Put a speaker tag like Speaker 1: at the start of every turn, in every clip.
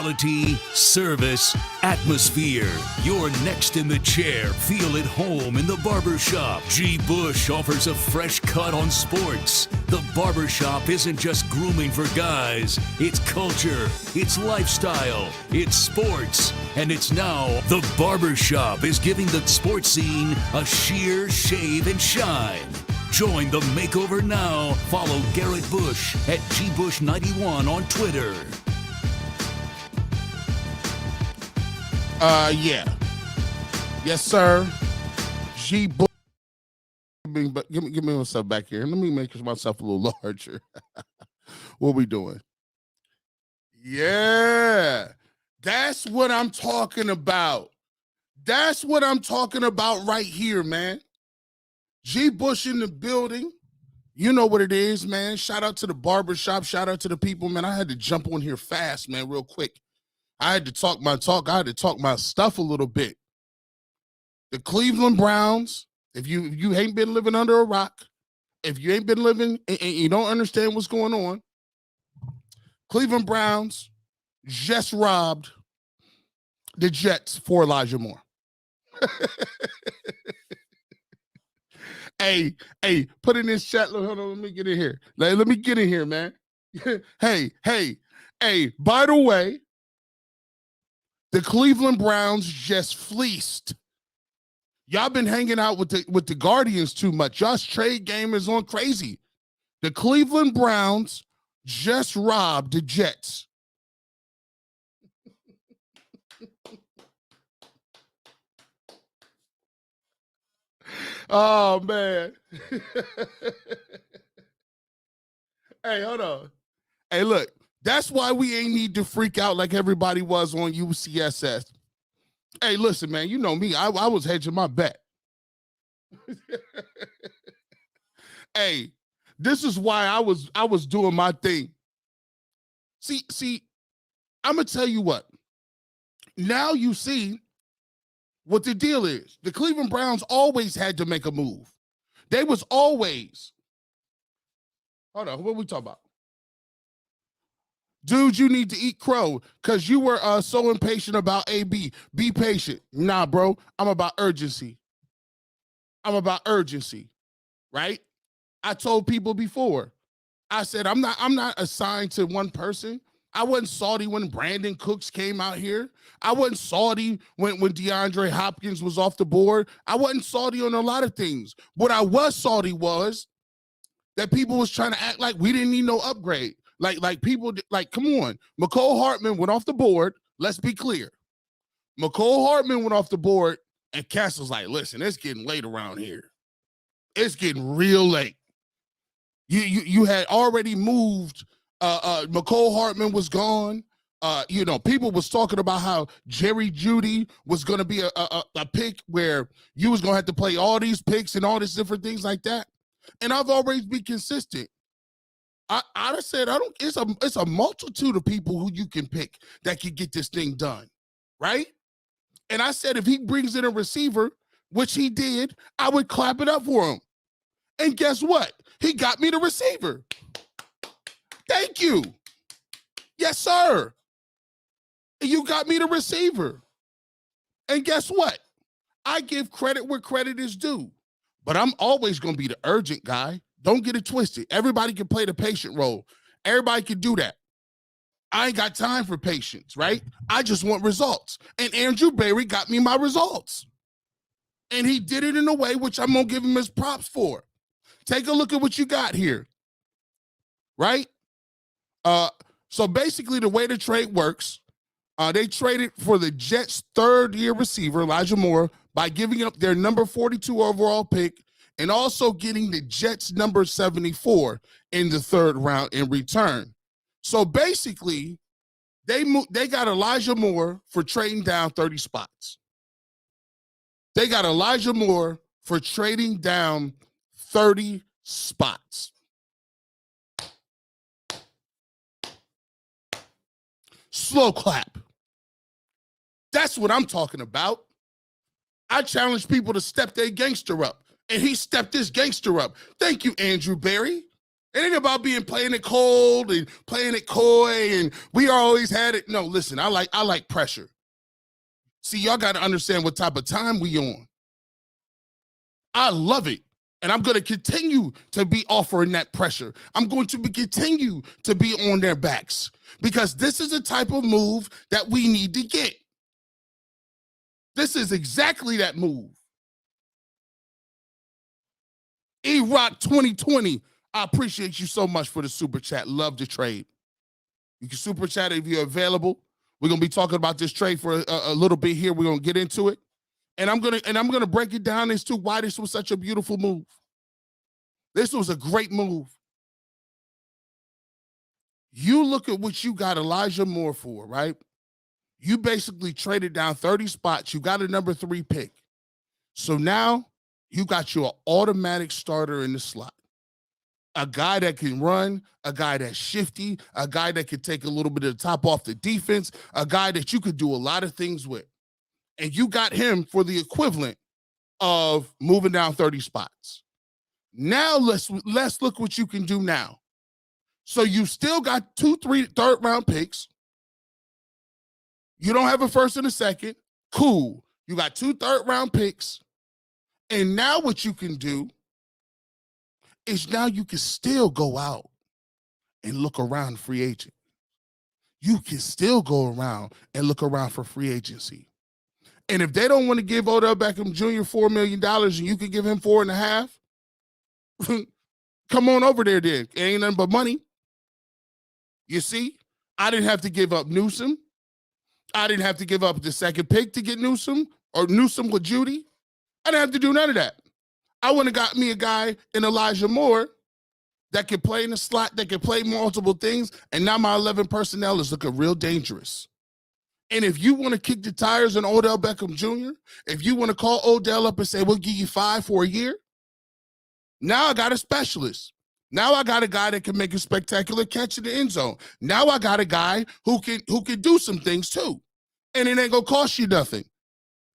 Speaker 1: Quality, service, atmosphere. You're next in the chair. Feel at home in the barbershop. G. Bush offers a fresh cut on sports. The barbershop isn't just grooming for guys. It's culture, it's lifestyle, it's sports. And it's now the barbershop is giving the sports scene a sheer shave and shine. Join the makeover now. Follow Garrett Bush at GBush91 on Twitter.
Speaker 2: Yeah. Yes, sir. G. Bush. Give me myself back here. Let me make myself a little larger. What we doing? Yeah. That's what I'm talking about. That's what I'm talking about right here, man. G. Bush in the building. You know what it is, man. Shout out to the barbershop. Shout out to the people, man. I had to jump on here fast, man, real quick. I had to talk my talk. I had to talk my stuff a little bit. The Cleveland Browns, if you ain't been living under a rock, if you ain't been living and you don't understand what's going on, Cleveland Browns just robbed the Jets for Elijah Moore. Hey, put in this chat. Hold on, let me get in here. Let me get in here, man. Hey, by the way, the Cleveland Browns just fleeced. Y'all been hanging out with the Guardians too much. Y'all's trade game is on crazy. The Cleveland Browns just robbed the Jets. Oh, man. Hey, hold on. Hey, look. That's why we ain't need to freak out like everybody was on UCSS. Hey, listen, man, you know me. I was hedging my bet. Hey, this is why I was doing my thing. See, I'm going to tell you what. Now you see what the deal is. The Cleveland Browns always had to make a move. They was always. Hold on, what are we talking about? Dude, you need to eat crow because you were so impatient about AB. Be patient. Nah, bro, I'm about urgency. Right? I told people before. I said I'm not assigned to one person. I wasn't salty when Brandon Cooks came out here. I wasn't salty when DeAndre Hopkins was off the board. I wasn't salty on a lot of things. What I was salty was that people was trying to act like we didn't need no upgrade. Like people, like, come on. McCole Hartman went off the board. Let's be clear. McCole Hartman went off the board, and Castle's like, listen, it's getting late around here. It's getting real late. You had already moved. McCole Hartman was gone. People was talking about how Jerry Jeudy was going to be a pick where you was going to have to play all these picks and all these different things like that. And I've always been consistent. I said it's a multitude of people who you can pick that can get this thing done, right? And I said if he brings in a receiver, which he did, I would clap it up for him. And guess what? He got me the receiver. Thank you. Yes, sir. You got me the receiver. And guess what? I give credit where credit is due. But I'm always going to be the urgent guy. Don't get it twisted. Everybody can play the patient role. Everybody can do that. I ain't got time for patience, right? I just want results. And Andrew Berry got me my results. And he did it in a way which I'm going to give him his props for. Take a look at what you got here, right? So basically the way the trade works, they traded for the Jets' third-year receiver, Elijah Moore, by giving up their number 42 overall pick and also getting the Jets' number 74 in the third round in return. So basically, they got Elijah Moore for trading down 30 spots. They got Elijah Moore for trading down 30 spots. Slow clap. That's what I'm talking about. I challenge people to step their gangster up, and he stepped his gangster up. Thank you, Andrew Berry. It ain't about playing it cold and playing it coy, and we always had it. No, listen, I like pressure. See, y'all got to understand what type of time we on. I love it. And I'm going to continue to be offering that pressure. I'm going to continue to be on their backs because this is the type of move that we need to get. This is exactly that move. E-Rock 2020, I appreciate you so much for the super chat. Love the trade. You can super chat if you're available. We're going to be talking about this trade for a little bit here. We're going to get into it. And I'm gonna break it down as to why this was such a beautiful move. This was a great move. You look at what you got Elijah Moore for, right? You basically traded down 30 spots. You got a number 3 pick. So now you got your automatic starter in the slot. A guy that can run, a guy that's shifty, a guy that can take a little bit of the top off the defense, a guy that you could do a lot of things with. And you got him for the equivalent of moving down 30 spots. Now let's look what you can do now. So you still got 2 third round picks. You don't have a first and a second. Cool. You got 2 third round picks. And now what you can do is now you can still go out and look around free agent. You can still go around and look around for free agency. And if they don't want to give Odell Beckham Jr. $4 million and you can give him 4.5, come on over there then. It ain't nothing but money. You see, I didn't have to give up Newsom. I didn't have to give up the second pick to get Newsom or Newsom with Judy. I didn't have to do none of that. I went and got me a guy in Elijah Moore that could play in the slot, that could play multiple things, and now my 11 personnel is looking real dangerous. And if you want to kick the tires on Odell Beckham Jr., if you want to call Odell up and say, we'll give you 5 for a year, now I got a specialist. Now I got a guy that can make a spectacular catch in the end zone. Now I got a guy who can do some things too. And it ain't going to cost you nothing.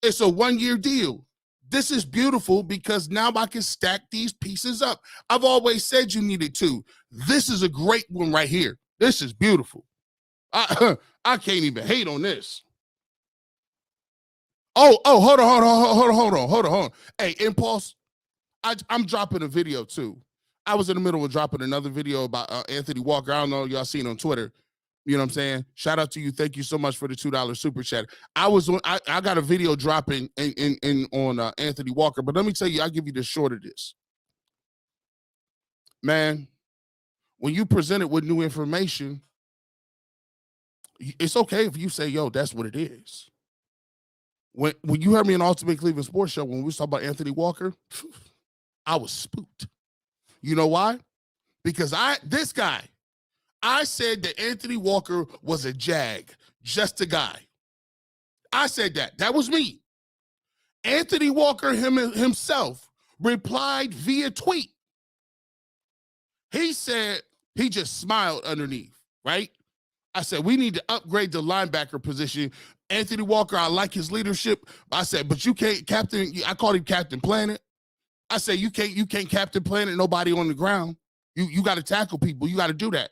Speaker 2: It's a 1-year deal. This is beautiful because now I can stack these pieces up. I've always said you needed to. This is a great one right here. This is beautiful. I can't even hate on this. Oh, hold on. Hey, Impulse, I'm dropping a video too. I was in the middle of dropping another video about Anthony Walker. I don't know if y'all seen on Twitter. You know what I'm saying? Shout out to you. Thank you so much for the $2 super chat. I got a video dropping on Anthony Walker, but let me tell you, I'll give you the short of this. Man, when you present it with new information, it's okay if you say, yo, that's what it is. When you heard me on Ultimate Cleveland Sports Show, when we was talking about Anthony Walker, I was spooked. You know why? Because I said that Anthony Walker was a jag, just a guy. I said that. That was me. Anthony Walker himself replied via tweet. He said, he just smiled underneath, right? I said, we need to upgrade the linebacker position. Anthony Walker, I like his leadership. I said, but you can't captain. I called him Captain Planet. I said, you can't Captain Planet nobody on the ground. You got to tackle people. You got to do that.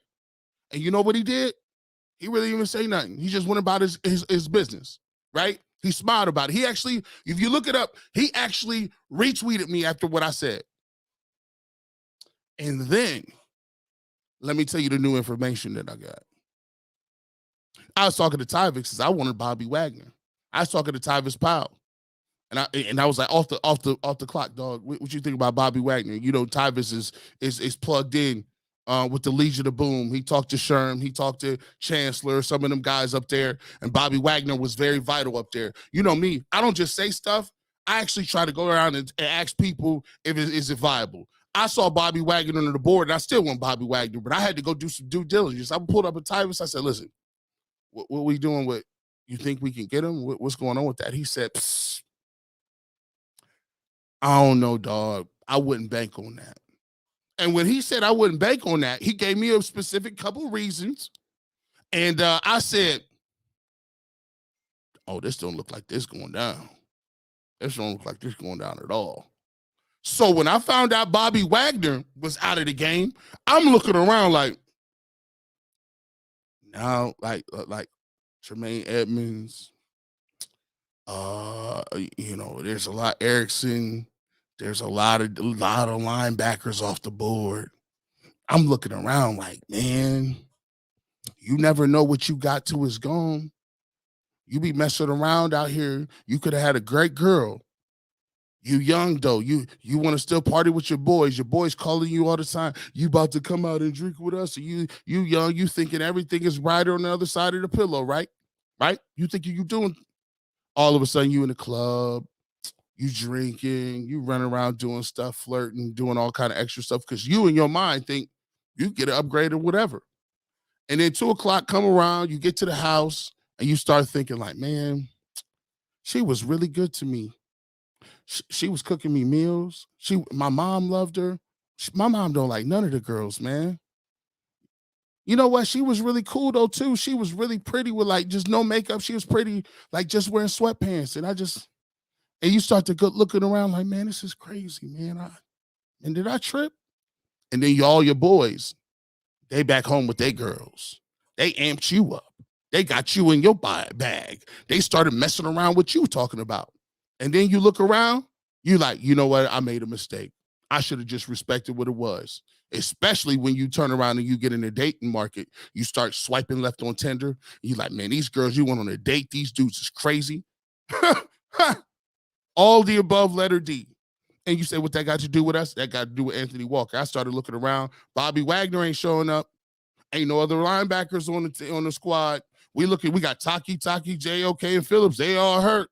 Speaker 2: And you know what he did? He really didn't even say nothing. He just went about his business, right? He smiled about it. He actually, if you look it up, he actually retweeted me after what I said. And then, let me tell you the new information that I got. I was talking to Tyvus because I wanted Bobby Wagner. I was talking to Tyvus Powell. And I was like, off the clock, dog. What you think about Bobby Wagner? You know, Tyvus is plugged in with the Legion of Boom. He talked to Sherm, he talked to Chancellor, some of them guys up there, and Bobby Wagner was very vital up there. You know me, I don't just say stuff. I actually try to go around and ask people if is it viable. I saw Bobby Wagner on the board, and I still want Bobby Wagner, but I had to go do some due diligence. I pulled up a Tyvus. I said, listen, what we doing with, you think we can get him? What's going on with that? He said, psst. I don't know, dog. I wouldn't bank on that. And when he said I wouldn't bank on that, he gave me a specific couple reasons. And I said, oh, this don't look like this going down. This don't look like this going down at all. So when I found out Bobby Wagner was out of the game, I'm looking around like, now, like Tremaine Edmonds, there's a lot Erickson, there's a lot of linebackers off the board. I'm looking around like, man, you never know what you got till it's gone. You be messing around out here. You could have had a great girl. You young though. You want to still party with your boys. Your boys calling you all the time. You about to come out and drink with us. Or you young. You thinking everything is right on the other side of the pillow, right? Right? You think you doing. All of a sudden, you in the club. You drinking. You running around doing stuff, flirting, doing all kind of extra stuff because you in your mind think you get an upgrade or whatever. And then 2:00 come around. You get to the house and you start thinking like, man, she was really good to me. She was cooking me meals. My mom loved her. My mom don't like none of the girls, man. You know what? She was really cool though too. She was really pretty with like just no makeup. She was pretty, like just wearing sweatpants. And you start to go looking around like, man, this is crazy, man. And did I trip? And then all your boys, they back home with their girls. They amped you up. They got you in your bag. They started messing around with you talking about. And then you look around, you like, you know what? I made a mistake. I should have just respected what it was. Especially when you turn around and you get in the dating market. You start swiping left on Tinder. You like, man, these girls you want on a date, these dudes is crazy. All the above, letter D. And you say, what that got to do with us? That got to do with Anthony Walker. I started looking around. Bobby Wagner ain't showing up. Ain't no other linebackers on the squad. We got Taki, JOK, and Phillips. They all hurt.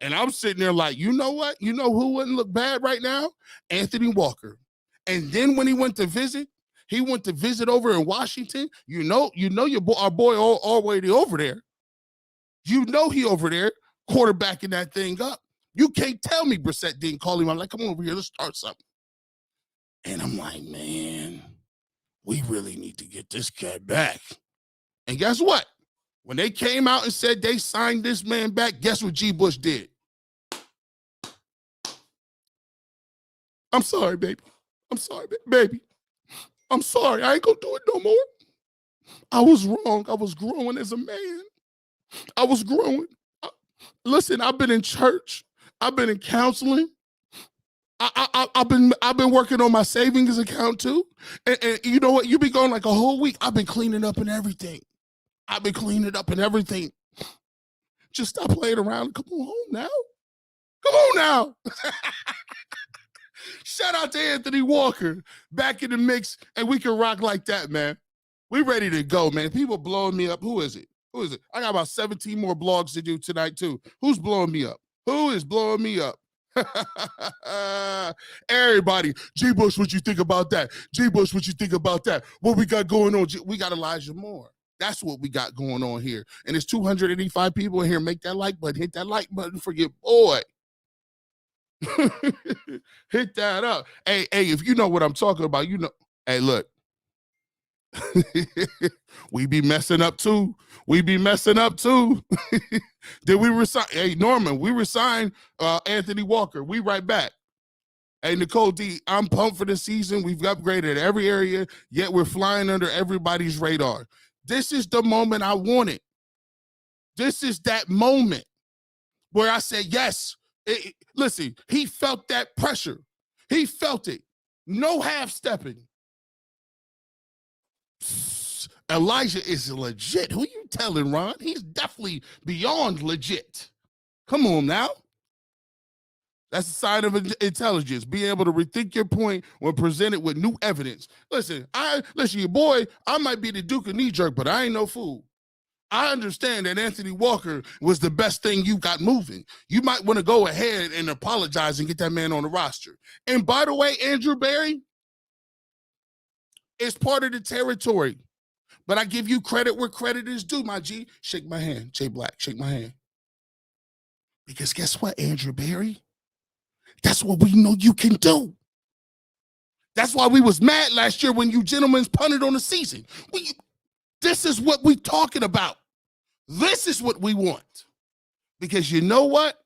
Speaker 2: And I'm sitting there like, you know what? You know who wouldn't look bad right now? Anthony Walker. And then when he went to visit over in Washington. You know our boy already over there. You know he over there quarterbacking that thing up. You can't tell me Brissett didn't call him. I'm like, come on over here, let's start something. And I'm like, man, we really need to get this cat back. And guess what? When they came out and said they signed this man back, guess what G. Bush did? I'm sorry, baby. I'm sorry, baby. I'm sorry. I ain't gonna do it no more. I was wrong. I was growing as a man. I was growing. Listen, I've been in church. I've been in counseling. I've been working on my savings account too. And you know what? You be going like a whole week. I've been cleaning up and everything. Just stop playing around. Come on home now. Come on now. Shout out to Anthony Walker back in the mix, and we can rock like that, man. We ready to go, man. People blowing me up. Who is it? I got about 17 more blogs to do tonight too. Who's blowing me up? Who is blowing me up? Everybody. G. Bush, what you think about that? G. Bush, what you think about that? What we got going on? We got Elijah Moore. That's what we got going on here. And there's 285 people in here. Make that like button. Hit that like button for your boy. Hit that up. Hey, if you know what I'm talking about, you know. Hey, look. We be messing up too. Did we resign? Hey, Norman, we resigned Anthony Walker. We right back. Hey, Nicole D, I'm pumped for the season. We've upgraded every area, yet we're flying under everybody's radar. This is the moment I wanted. This is that moment where I said, yes. Listen, he felt that pressure. He felt it. No half-stepping. Elijah is legit. Who you telling, Ron? He's definitely beyond legit. Come on now. That's a sign of intelligence. Being able to rethink your point when presented with new evidence. Listen, your boy, I might be the Duke of knee jerk, but I ain't no fool. I understand that Anthony Walker was the best thing you got moving. You might want to go ahead and apologize and get that man on the roster. And by the way, Andrew Berry is part of the territory. But I give you credit where credit is due, my G. Shake my hand. Jay Black, shake my hand. Because guess what, Andrew Berry? That's what we know you can do. That's why we was mad last year when you gentlemen punted on the season. This is what we talking about. This is what we want. Because you know what?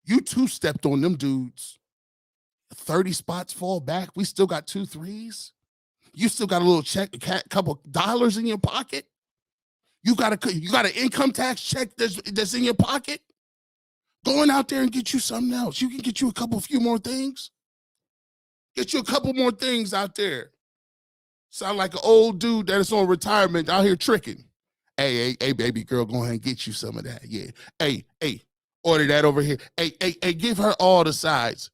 Speaker 2: You two stepped on them dudes. 30 spots fall back. We still got 2 threes. You still got a little check, a couple dollars in your pocket. You got an income tax check that's in your pocket. Going out there and get you something else. You can get you a few more things. Get you a couple more things out there. Sound like an old dude that is on retirement out here tricking. Hey, baby girl, go ahead and get you some of that. Yeah. Hey, order that over here. Hey, give her all the sides.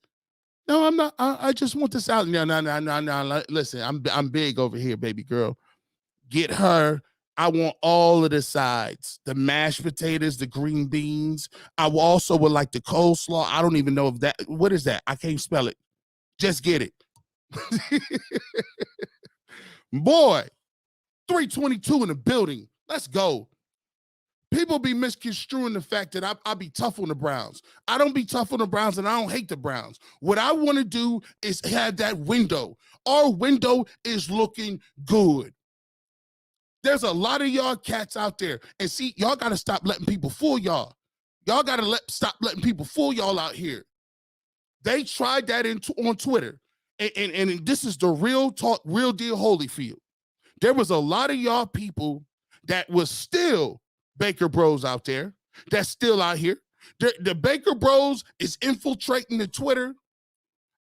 Speaker 2: No, I'm not. I just want this out. No. Listen, I'm big over here, baby girl. Get her. I want all of the sides, the mashed potatoes, the green beans. I also would like the coleslaw. I don't even know if that, what is that? I can't spell it. Just get it. Boy, 322 in the building. Let's go. People be misconstruing the fact that I be tough on the Browns. I don't be tough on the Browns, and I don't hate the Browns. What I want to do is have that window. Our window is looking good. There's a lot of y'all cats out there. And see, y'all got to stop letting people fool y'all. Y'all got to stop letting people fool y'all out here. They tried that on Twitter. And this is the real talk, real deal Holyfield. There was a lot of y'all people that was still Baker Bros out there, that's still out here. The Baker Bros is infiltrating the Twitter.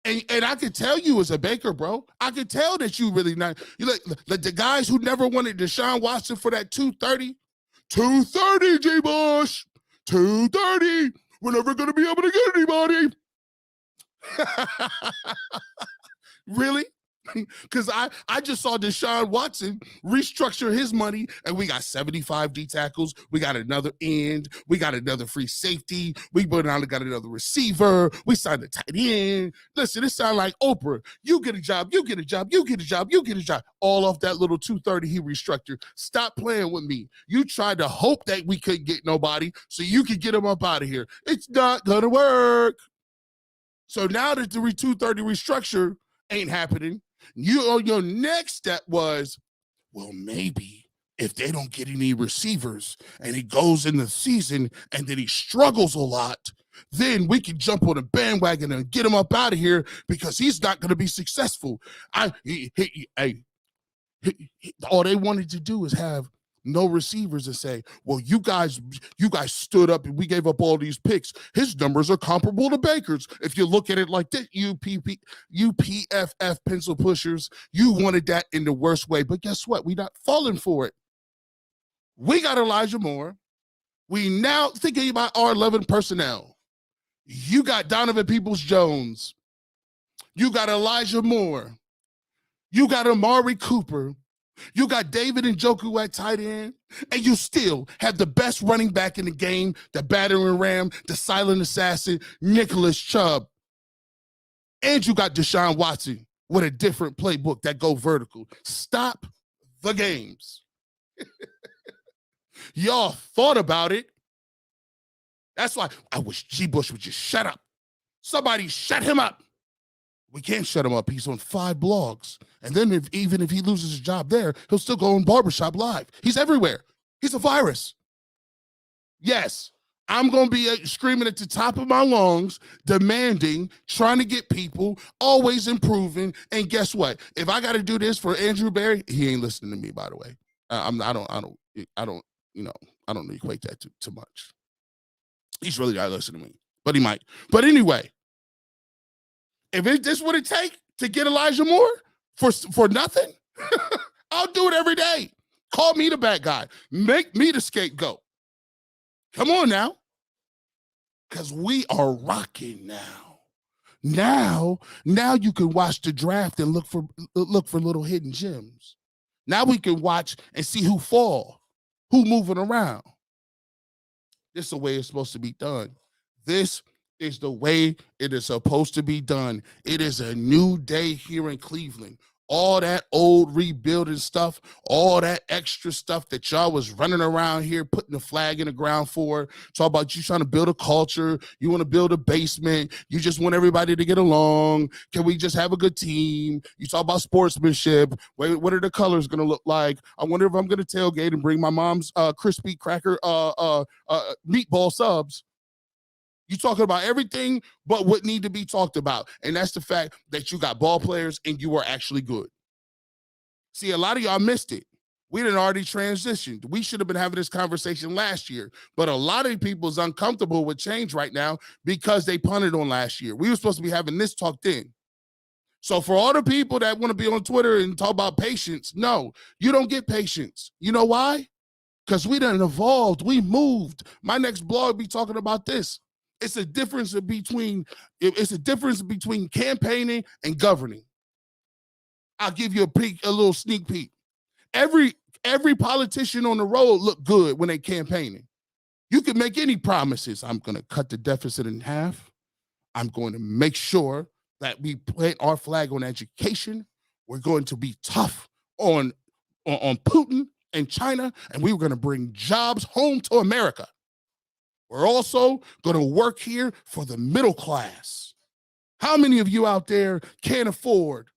Speaker 2: And I could tell you as a Baker bro, I could tell that you really not. You like the guys who never wanted Deshaun Watson for that 230, G Bush, 230. We're never gonna be able to get anybody. Really? Because I just saw Deshaun Watson restructure his money, and we got 75 D tackles. We got another end. We got another free safety. We got another receiver. We signed a tight end. Listen, it sounds like Oprah. You get a job. You get a job. You get a job. You get a job. All off that little 230 he restructured. Stop playing with me. You tried to hope that we couldn't get nobody so you could get him up out of here. It's not gonna work. So now that the 230 restructure ain't happening, your next step was, well, maybe if they don't get any receivers and he goes in the season and then he struggles a lot, then we can jump on a bandwagon and get him up out of here because he's not going to be successful. All they wanted to do is have no receivers and say, well, you guys stood up and we gave up all these picks. His numbers are comparable to Baker's. If you look at it like that, UPFF pencil pushers, you wanted that in the worst way. But guess what? We're not falling for it. We got Elijah Moore. We now thinking about our 11 personnel. You got Donovan Peoples-Jones. You got Elijah Moore. You got Amari Cooper. You got David Njoku at tight end, and you still have the best running back in the game, the battering ram, the silent assassin, Nicholas Chubb. And you got Deshaun Watson with a different playbook that go vertical. Stop the games. Y'all thought about it. That's why I wish G. Bush would just shut up. Somebody shut him up. We can't shut him up. He's on 5 blogs. And then even if he loses his job there, he'll still go on Barbershop Live. He's everywhere. He's a virus. Yes, I'm going to be screaming at the top of my lungs, demanding, trying to get people, always improving. And guess what? If I got to do this for Andrew Berry, he ain't listening to me, by the way. I don't equate that to much. He's really not listening to me, but he might. But anyway, if this what it take to get Elijah Moore for nothing, I'll do it every day. Call me the bad guy. Make me the scapegoat. Come on now. Because we are rocking now. Now you can watch the draft and look for little hidden gems. Now we can watch and see who fall, who moving around. This is the way it's supposed to be done. This is the way it is supposed to be done. It is a new day here in Cleveland. All that old rebuilding stuff, all that extra stuff that y'all was running around here, putting the flag in the ground for, talk about you trying to build a culture, you want to build a basement, you just want everybody to get along, can we just have a good team? You talk about sportsmanship, what are the colors going to look like? I wonder if I'm going to tailgate and bring my mom's crispy cracker meatball subs. You talking about everything but what need to be talked about. And that's the fact that you got ball players and you are actually good. See, a lot of y'all missed it. We didn't already transitioned. We should have been having this conversation last year. But a lot of people is uncomfortable with change right now because they punted on last year. We were supposed to be having this talk then. So for all the people that want to be on Twitter and talk about patience, no, you don't get patience. You know why? Because we done evolved. We moved. My next blog be talking about this. It's a difference between campaigning and governing. I'll give you a little sneak peek. Every politician on the road look good when they campaigning. You can make any promises. I'm going to cut the deficit in half. I'm going to make sure that we plant our flag on education. We're going to be tough on Putin and China, and we were going to bring jobs home to America. We're also going to work here for the middle class. How many of you out there can't afford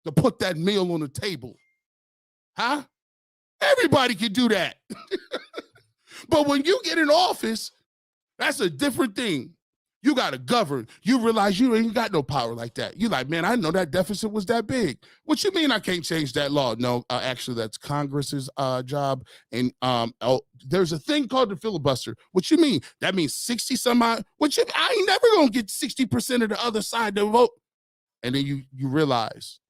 Speaker 2: to put that meal on the table? Huh? Everybody can do that. But when you get in office, that's a different thing. You got to govern. You realize you ain't got no power like that. You like, man, I know that deficit was that big. What you mean I can't change that law? No, actually, that's Congress's job. And there's a thing called the filibuster. What you mean? That means 60 some odd. I ain't never going to get 60% of the other side to vote. And then you realize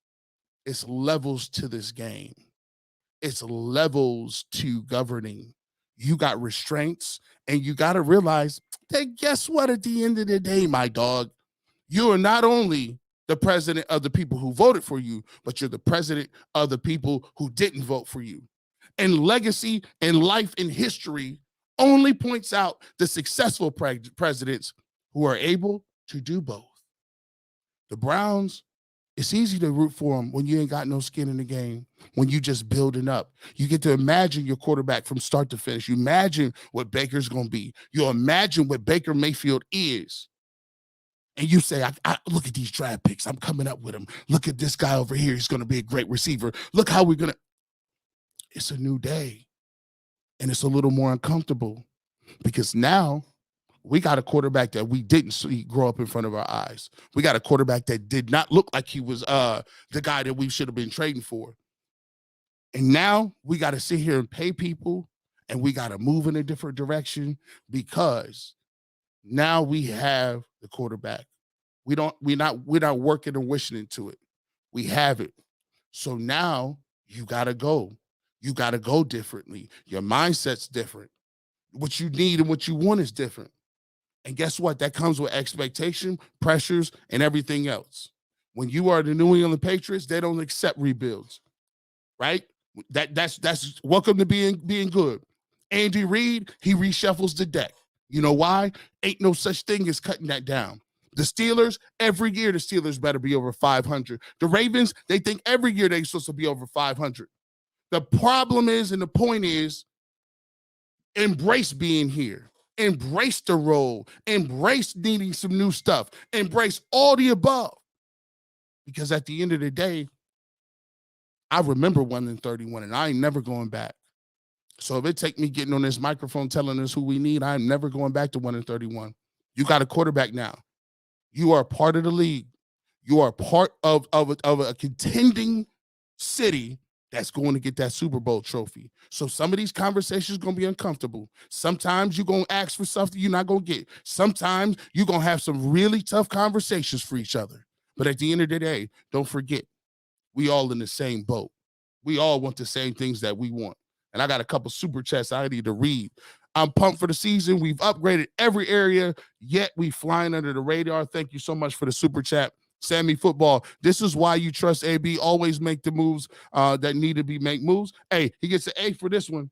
Speaker 2: it's levels to this game. It's levels to governing. You got restraints, and you got to realize that guess what? At the end of the day, my dog, you are not only the president of the people who voted for you, but you're the president of the people who didn't vote for you. And legacy and life in history only points out the successful presidents who are able to do both. The Browns, it's easy to root for them when you ain't got no skin in the game, when you just building up. You get to imagine your quarterback from start to finish. You imagine what Baker's going to be. You imagine what Baker Mayfield is. And you say, I look at these draft picks. I'm coming up with him. Look at this guy over here. He's going to be a great receiver. Look how we're going to. It's a new day. And it's a little more uncomfortable because now we got a quarterback that we didn't see grow up in front of our eyes. We got a quarterback that did not look like he was the guy that we should have been trading for. And now we got to sit here and pay people, and we got to move in a different direction because now we have the quarterback. We're not working and wishing into it. We have it. So now you got to go. You got to go differently. Your mindset's different. What you need and what you want is different. And guess what? That comes with expectation, pressures, and everything else. When you are the New England Patriots, they don't accept rebuilds, right? That's welcome to being good. Andy Reid, he reshuffles the deck. You know why? Ain't no such thing as cutting that down. The Steelers, every year the Steelers better be over 500. The Ravens, they think every year they're supposed to be over 500. The problem is, and the point is, embrace being here. Embrace the role, embrace needing some new stuff, embrace all the above. Because at the end of the day, I remember 1-31, and I ain't never going back. So if it take me getting on this microphone telling us who we need, I'm never going back to 1-31. You got a quarterback now. You are part of the league. You are part of a contending city that's going to get that Super Bowl trophy. So some of these conversations are going to be uncomfortable. Sometimes you're going to ask for something you're not going to get. Sometimes you're going to have some really tough conversations for each other. But at the end of the day, don't forget, we all in the same boat. We all want the same things that we want. And I got a couple super chats I need to read. I'm pumped for the season. We've upgraded every area, yet we flying under the radar. Thank you so much for the super chat. Sammy Football, this is why you trust AB. Always make the moves that need to be make moves. Hey, he gets an A for this one.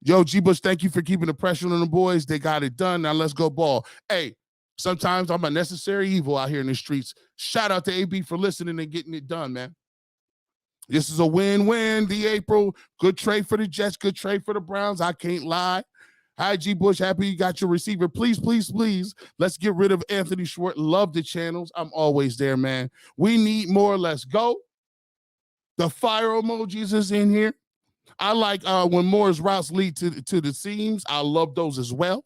Speaker 2: Yo, G. Bush, thank you for keeping the pressure on the boys. They got it done. Now let's go ball. Hey, sometimes I'm a necessary evil out here in the streets. Shout out to AB for listening and getting it done, man. This is a win-win. The April, good trade for the Jets, good trade for the Browns. I can't lie. Hi, G. Bush. Happy you got your receiver. Please, please, please. Let's get rid of Anthony Schwartz. Love the channels. I'm always there, man. We need more. Let's go. The fire emojis is in here. I like when Moore's routes lead to the seams. I love those as well.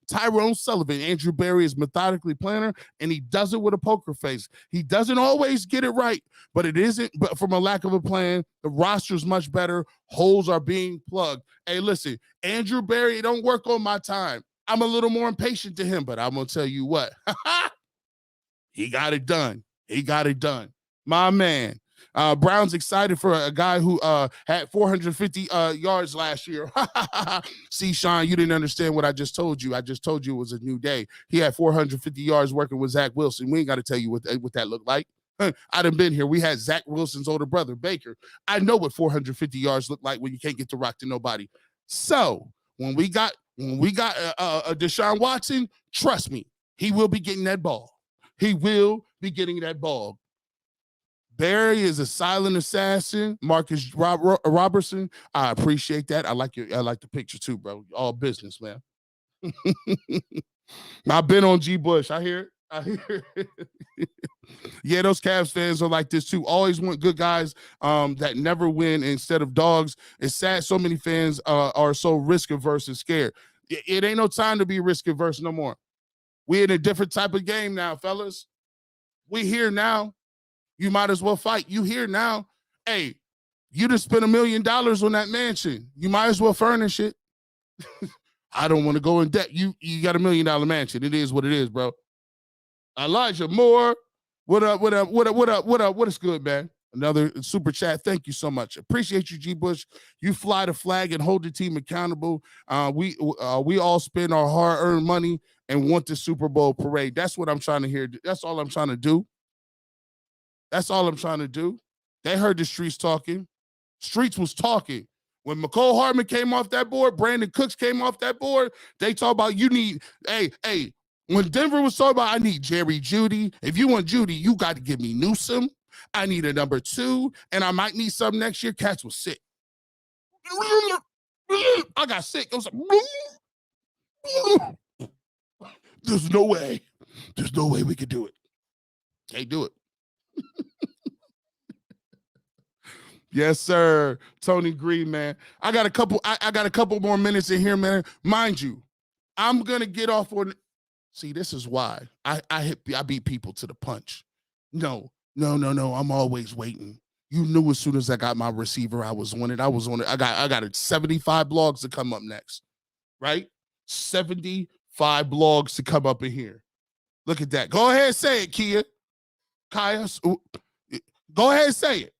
Speaker 2: Tyrone Sullivan, Andrew Berry is methodically planner, and he does it with a poker face. He doesn't always get it right, but it isn't. But from a lack of a plan, the roster's much better. Holes are being plugged. Hey, listen, Andrew Berry don't work on my time. I'm a little more impatient to him, but I'm gonna tell you what, he got it done. He got it done. My man. Brown's excited for a guy who had 450 yards last year. See, Sean, you didn't understand what I just told you. I just told you it was a new day. He had 450 yards working with Zach Wilson. We ain't got to tell you what that looked like. I done been here. We had Zach Wilson's older brother, Baker. I know what 450 yards look like when you can't get the rock to nobody. So when we got Deshaun Watson, trust me, he will be getting that ball. He will be getting that ball. Barry is a silent assassin. Marcus Robertson, I appreciate that. I like the picture too, bro. All business, man. I've been on G. Bush. I hear it. Yeah, those Cavs fans are like this too. Always want good guys that never win instead of dogs. It's sad so many fans are so risk averse and scared. It ain't no time to be risk averse no more. We're in a different type of game now, fellas. We here now. You might as well fight. You here now. Hey, you just spent $1 million on that mansion. You might as well furnish it. I don't want to go in debt. You got $1 million mansion. It is what it is, bro. Elijah Moore. What up? What is good, man? Another super chat. Thank you so much. Appreciate you, G. Bush. You fly the flag and hold the team accountable. We all spend our hard-earned money and want the Super Bowl parade. That's what I'm trying to hear. That's all I'm trying to do. That's all I'm trying to do. They heard the streets talking. Streets was talking. When McCole Hardman came off that board, Brandon Cooks came off that board, they talk about you need, hey, when Denver was talking about I need Jerry Jeudy, if you want Jeudy, you got to give me Newsom. I need a number 2, and I might need something next year. Cats was sick. I got sick. I was like, there's no way. There's no way we could do it. Can't do it. Yes, sir. Tony Green, man. I got a couple more minutes in here, man. Mind you, I'm gonna get off on. See, this is why I beat people to the punch. No. I'm always waiting. You knew as soon as I got my receiver, I was on it. I got 75 blogs to come up next, right? 75 blogs to come up in here. Look at that. Go ahead and say it, Kia. Kaya. Go ahead and say it.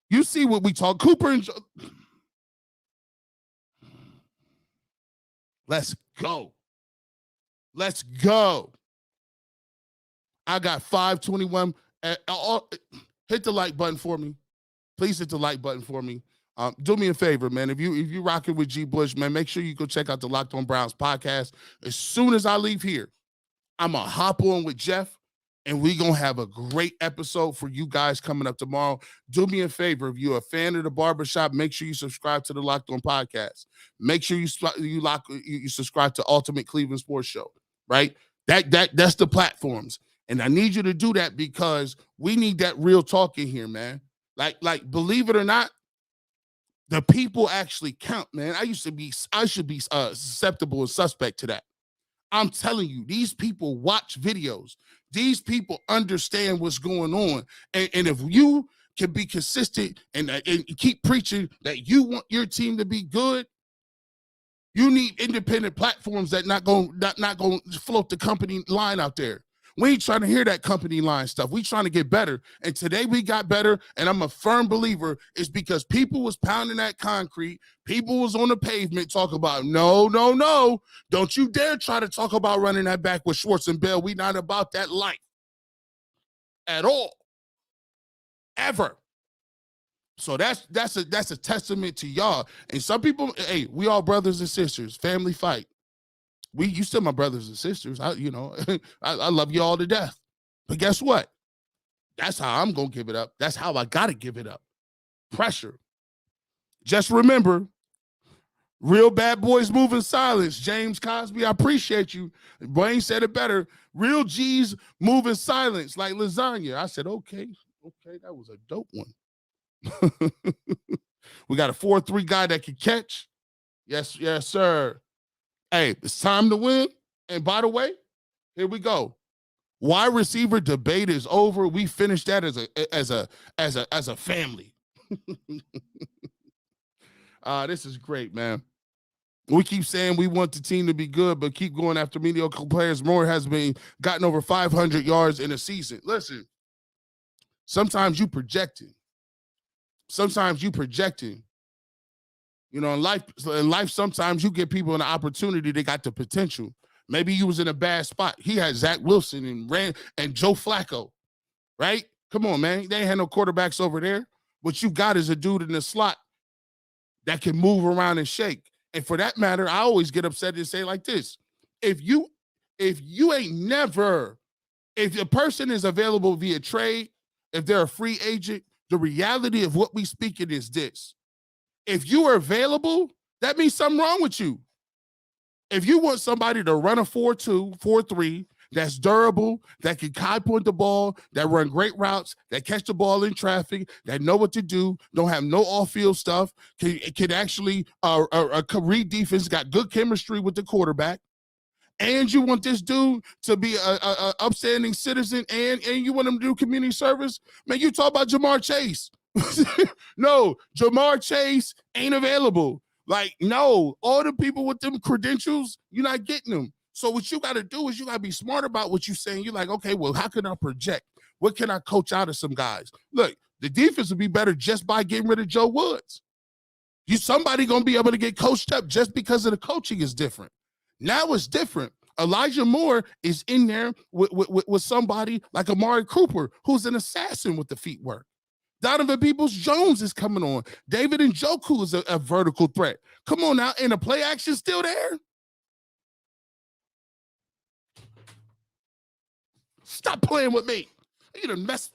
Speaker 2: You see what we talk. Cooper and let's go. Let's go. I got 521. Hit the like button for me. Please hit the like button for me. Do me a favor, man. If you rocking with G. Bush, man, make sure you go check out the Locked On Browns podcast. As soon as I leave here, I'm going to hop on with Jeff, and we're going to have a great episode for you guys coming up tomorrow. Do me a favor. If you're a fan of the barbershop, make sure you subscribe to the Locked On podcast. Make sure you subscribe to Ultimate Cleveland Sports Show, right? That's the platforms. And I need you to do that because we need that real talk in here, man. Like believe it or not, the people actually count, man. I should be susceptible and suspect to that. I'm telling you, these people watch videos. These people understand what's going on. And if you can be consistent and keep preaching that you want your team to be good, you need independent platforms that not going to float the company line out there. We ain't trying to hear that company line stuff. We trying to get better. And today we got better. And I'm a firm believer it's because people was pounding that concrete. People was on the pavement talking about, no. Don't you dare try to talk about running that back with Schwartz and Bell. We not about that life at all. Ever. So that's a testament to y'all. And some people, hey, we all brothers and sisters, family fight. You still my brothers and sisters. I love you all to death. But guess what? That's how I'm going to give it up. That's how I got to give it up. Pressure. Just remember, real bad boys move in silence. James Cosby, I appreciate you. Wayne said it better. Real G's move in silence like lasagna. I said, okay, that was a dope one. We got a 4-3 guy that can catch. Yes, sir. Hey, it's time to win. And by the way, here we go. Wide receiver debate is over. We finished that as a family. This is great, man. We keep saying we want the team to be good, but keep going after mediocre players. Moore has gotten over 500 yards in a season. Listen, sometimes you projecting. Sometimes you projecting. You know, in life, sometimes you give people an opportunity. They got the potential. Maybe you was in a bad spot. He had Zach Wilson and Joe Flacco, right? Come on, man. They ain't had no quarterbacks over there. What you got is a dude in the slot that can move around and shake. And for that matter, I always get upset and say like this. If you ain't never, if a person is available via trade, if they're a free agent, the reality of what we speaking is this. If you are available, that means something wrong with you. If you want somebody to run a 4-2, 4-3, that's durable, that can high point the ball, that run great routes, that catch the ball in traffic, that know what to do, don't have no off-field stuff, can actually read defense, got good chemistry with the quarterback, and you want this dude to be a upstanding citizen, and you want him to do community service, man, you talk about Jamar Chase. No, Jamar Chase ain't available. Like, no, all the people with them credentials, you're not getting them. So what you got to do is you got to be smart about what you're saying. You're like, okay, well, how can I project? What can I coach out of some guys? Look, the defense will be better just by getting rid of Joe Woods. Somebody going to be able to get coached up just because of the coaching is different. Now it's different. Elijah Moore is in there with somebody like Amari Cooper, who's an assassin with the feet work. Donovan Peoples-Jones is coming on. David Njoku is a vertical threat. Come on now, and the play action still there? Stop playing with me. You done mess.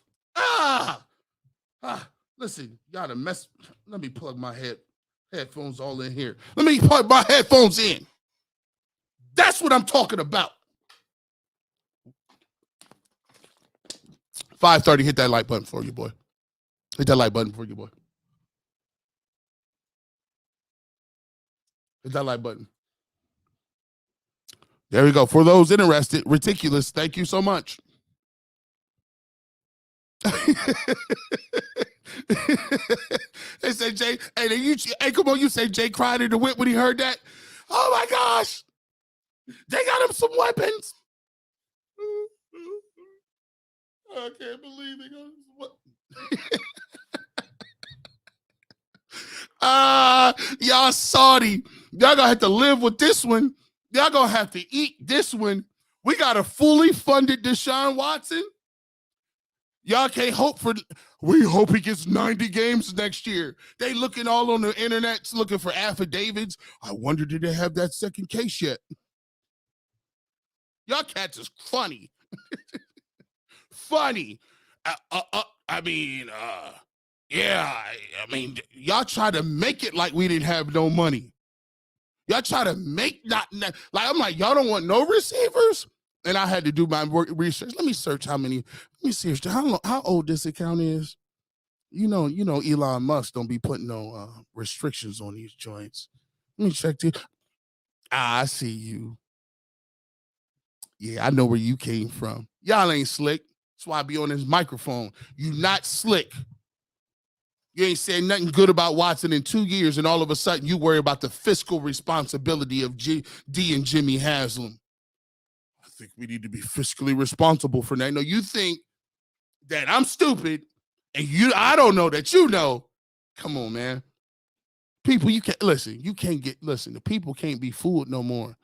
Speaker 2: Listen, y'all done mess. Let me plug my headphones all in here. Let me plug my headphones in. That's what I'm talking about. 5:30, hit that like button for you, boy. Hit that like button for you, boy. Hit that like button. There we go. For those interested, Ridiculous, thank you so much. They say Jay, hey, come on, you say Jay cried in the whip when he heard that. Oh my gosh, they got him some weapons. I can't believe they got him some weapons. Y'all Saudi, y'all gonna have to live with this one. Y'all gonna have to eat this one. We got a fully funded Deshaun Watson. Y'all can't hope for. We hope he gets 90 games next year. They looking all on the internet looking for affidavits. I wonder, did they have that second case yet? Y'all cats is funny. Funny. I mean, y'all try to make it like we didn't have no money. Y'all try to make like, I'm like, y'all don't want no receivers? And I had to do my research. Let me search how many. Let me see how old this account is. You know, Elon Musk don't be putting no restrictions on these joints. Let me check this. I see you. Yeah, I know where you came from. Y'all ain't slick. That's why I be on this microphone. You not slick. You ain't saying nothing good about Watson in 2 years, and all of a sudden you worry about the fiscal responsibility of D and Jimmy Haslam. I think we need to be fiscally responsible for that. No, you think that I'm stupid, and I don't know that you know. Come on, man. People, you can't listen. You can't listen. The people can't be fooled no more.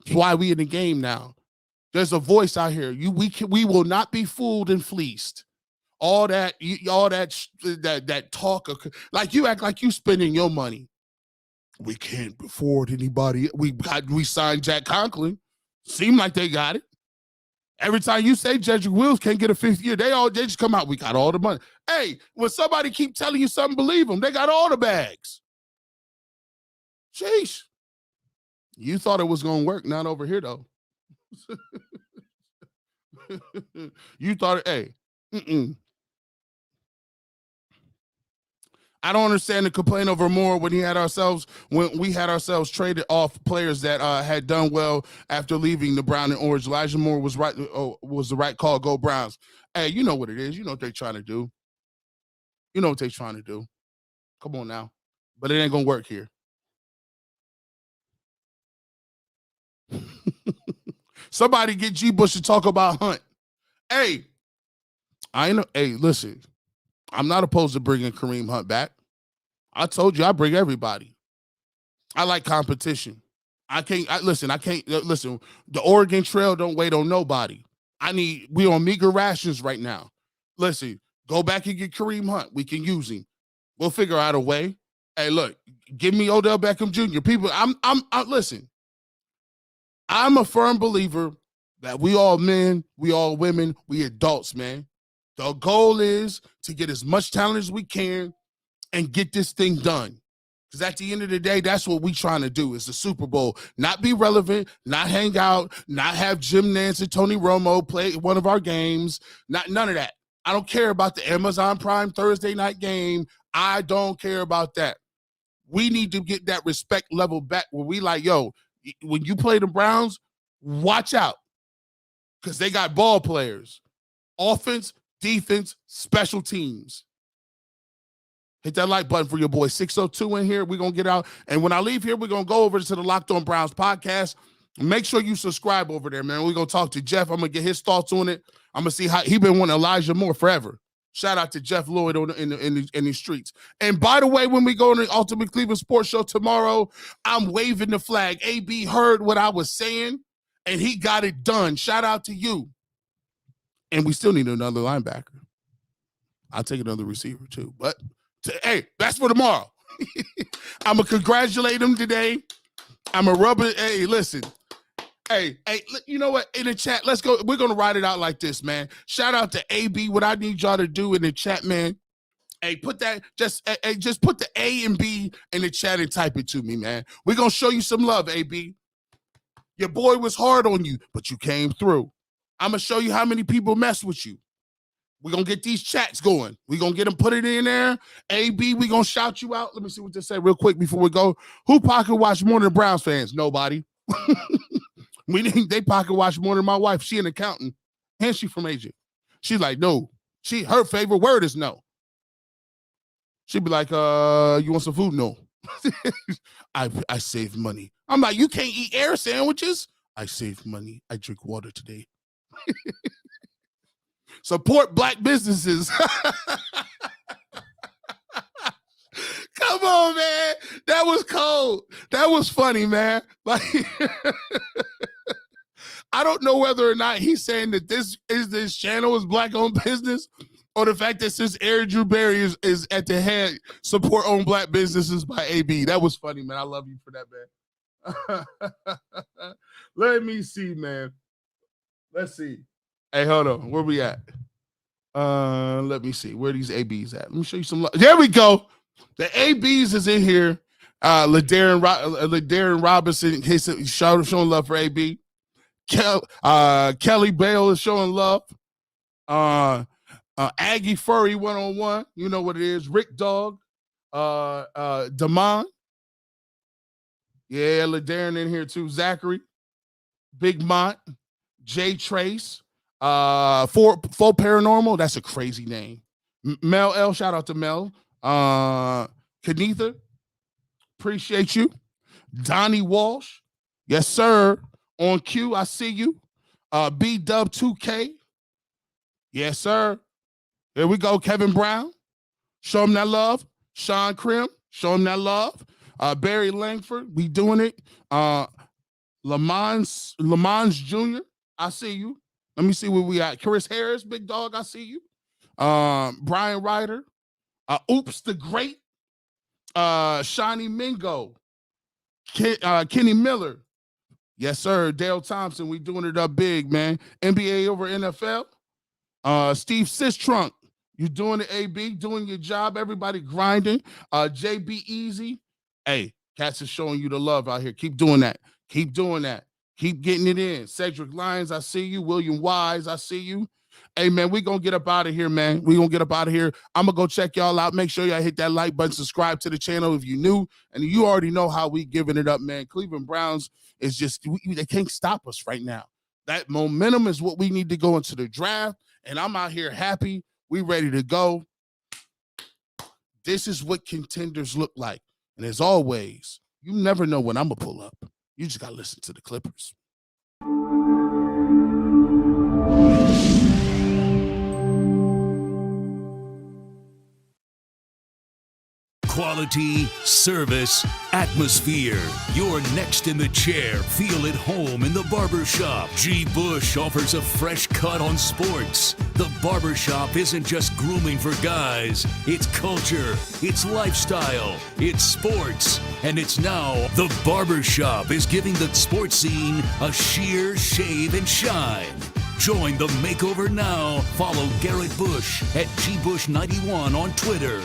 Speaker 2: That's why we in the game now. There's a voice out here. We will not be fooled and fleeced. All that talk, like you act like you spending your money. We can't afford anybody. We signed Jack Conklin. Seem like they got it. Every time you say Jedrick Wills can't get a 5th year, they just come out. We got all the money. Hey, when somebody keep telling you something, believe them. They got all the bags. Sheesh. You thought it was gonna work, not over here though. You thought, hey, I don't understand the complaint over Moore when we had ourselves traded off players that had done well after leaving the brown and orange. Elijah Moore was right. Was the right call. Go Browns. Hey, you know what it is. You know what they're trying to do. You know what they're trying to do. Come on now. But it ain't gonna work here. Somebody get G Bush to talk about Hunt. Hey, I know. Hey, listen. I'm not opposed to bringing Kareem Hunt back. I told you I bring everybody. I like competition. I can't listen. The Oregon Trail don't wait on nobody. We on meager rations right now. Listen, go back and get Kareem Hunt. We can use him. We'll figure out a way. Hey, look, give me Odell Beckham Jr. People, listen. I'm a firm believer that we all men, we all women, we adults, man. The goal is to get as much talent as we can and get this thing done. Because at the end of the day, that's what we're trying to do is the Super Bowl. Not be relevant, not hang out, not have Jim Nance and Tony Romo play one of our games. None of that. I don't care about the Amazon Prime Thursday night game. I don't care about that. We need to get that respect level back where we like, yo, when you play the Browns, watch out. Because they got ball players. Offense, defense, special teams. Hit that like button for your boy. 602 in here. We're going to get out. And when I leave here, we're going to go over to the Locked On Browns podcast. Make sure you subscribe over there, man. We're going to talk to Jeff. I'm going to get his thoughts on it. I'm going to see how he been wanting Elijah Moore forever. Shout out to Jeff Lloyd in the streets. And by the way, when we go to the Ultimate Cleveland Sports Show tomorrow, I'm waving the flag. AB heard what I was saying, and he got it done. Shout out to you. And we still need another linebacker. I'll take another receiver too. But, hey, that's for tomorrow. I'm going to congratulate him today. I'm going to rub it. Hey, listen. Hey, you know what? In the chat, let's go. We're going to ride it out like this, man. Shout out to AB. What I need y'all to do in the chat, man. Hey, put that, just put the A and B in the chat and type it to me, man. We're going to show you some love, AB. Your boy was hard on you, but you came through. I'm going to show you how many people mess with you. We're going to get these chats going. We're going to get them, put it in there. AB, we're going to shout you out. Let me see what they say real quick before we go. Who pocket watch more than Browns fans? Nobody. They pocket watch more than my wife. She an accountant, and she from Asia. She's like, no. Her favorite word is no. She'd be like, you want some food? No. I save money. I'm like, you can't eat air sandwiches? I save money. I drink water today. Support black businesses. Come on, man. That was cold. That was funny, man. Like, I don't know whether or not he's saying that this channel is black-owned business or the fact that since Eric Drew Barry is at the head, support owned black businesses by AB. That was funny, man. I love you for that, man. Let me see, man. Let's see. Hey, hold on. Where we at? Let me see. Where are these ABs at? Let me show you some love. There we go. The ABs is in here. LaDarren Robinson, he's showing love for AB. Kelly Bale is showing love. Aggie Furry 101. You know what it is. Rick Dog. Damon. Yeah, LaDarren in here too. Zachary. Big Mont. Jay Trace. For Paranormal, that's a crazy name. Mel L, shout out to Mel. Kenitha, appreciate you. Donnie Walsh, yes, sir. On Q, I see you. B-Dub2K, yes, sir. Here we go. Kevin Brown, show him that love. Sean Krim, show him that love. Barry Langford, we doing it. Lamons Jr., I see you. Let me see where we at. Chris Harris, big dog, I see you. Brian Ryder. Oops the Great. Shawnee Mingo. Kenny Miller. Yes, sir. Dale Thompson, we doing it up big, man. NBA over NFL. Steve Sistrunk, you doing it, AB, doing your job. Everybody grinding. JB Easy. Hey, cats is showing you the love out here. Keep doing that. Keep doing that. Keep getting it in. Cedric Lyons, I see you. William Wise, I see you. Hey, man, we going to get up out of here, man. We going to get up out of here. I'm going to go check y'all out. Make sure y'all hit that like button, subscribe to the channel if you're new. And you already know how we giving it up, man. Cleveland Browns is just, they can't stop us right now. That momentum is what we need to go into the draft. And I'm out here happy. We ready to go. This is what contenders look like. And as always, you never know when I'm going to pull up. You just got to listen to the Clippers.
Speaker 1: Quality, service, atmosphere. You're next in the chair. Feel at home in the barbershop. G. Bush offers a fresh cut on sports. The barbershop isn't just grooming for guys. It's culture, it's lifestyle, it's sports. And it's now the barbershop is giving the sports scene a sheer shave and shine. Join the makeover now. Follow Garrett Bush at GBush91 on Twitter.